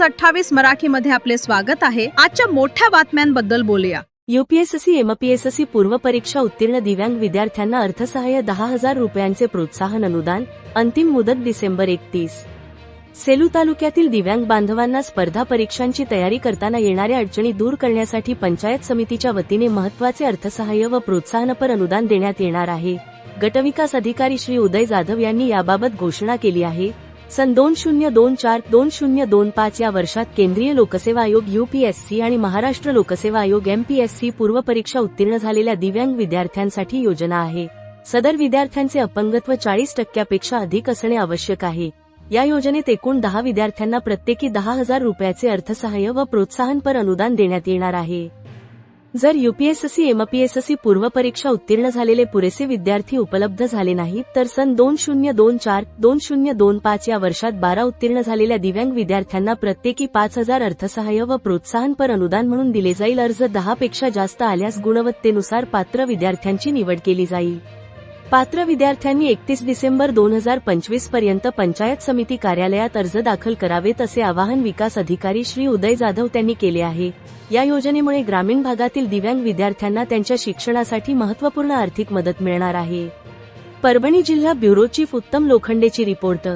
News 28 मराठीमध्ये आपले स्वागत आहे। आजच्या मोठ्या बातम्यांबद्दल बोलूया। यूपीएससी एमपीएससी पूर्व परीक्षा उत्तीर्ण दिव्यांग विद्यार्थ्यांना अर्थसहाय्य 10,000 रुपयांचे प्रोत्साहन अनुदान, अंतिम मुदत डिसेंबर 31। सेलू तालुक्यातील दिव्यांग बांधवांना स्पर्धा परीक्षांची तयारी करताना येणाऱ्या अडचणी दूर करण्यासाठी पंचायत समितीच्या वतीने महत्त्वाचे अर्थसहाय्य व प्रोत्साहनपर अनुदान देण्यात येणार आहे। गटविकास अधिकारी श्री उदय जाधव यांनी याबाबत घोषणा केली आहे। सन 2024-2025 या वर्षात केंद्रीय लोकसेवा आयोग यूपीएससी आणि महाराष्ट्र लोकसेवा आयोग एमपीएससी पूर्व परीक्षा उत्तीर्ण झालेल्या दिव्यांग विद्यार्थ्यांसाठी योजना आहे। सदर विद्यार्थ्यांचे अपंगत्व 40% अधिक असणे आवश्यक आहे। या योजनेत एकूण 10 विद्यार्थ्यांना प्रत्येकी 10,000 रुपयाचे अर्थसहाय्य व प्रोत्साहनपर अनुदान देण्यात येणार आहे। जर यूपीएससी एमपीएससी पूर्व परीक्षा उत्तीर्ण झालेले पुरेसे विद्यार्थी उपलब्ध झाले नाहीत तर सन 2024-2025 या वर्षात 12 उत्तीर्ण झालेल्या दिव्यांग विद्यार्थ्यांना प्रत्येकी 5,000 अर्थसहाय्य व प्रोत्साहनपर अनुदान म्हणून दिले जाईल। अर्ज 10 पेक्षा जास्त आल्यास गुणवत्तेनुसार पात्र विद्यार्थ्यांची निवड केली जाईल। पात्र विद्यार्थ्यांनी 31 डिसेंबर 2025 पर्यंत पंचायत समिती कार्यालयात अर्ज दाखल करावेत असे आवाहन विकास अधिकारी श्री उदय जाधव यांनी केले आहे। या योजनेमुळे ग्रामीण भागातील दिव्यांग विद्यार्थ्यांना त्यांच्या शिक्षणासाठी महत्त्वपूर्ण आर्थिक मदत मिळणार आहे। परभणी जिल्हा ब्युरो चीफ उत्तम लोखंडेची रिपोर्ट।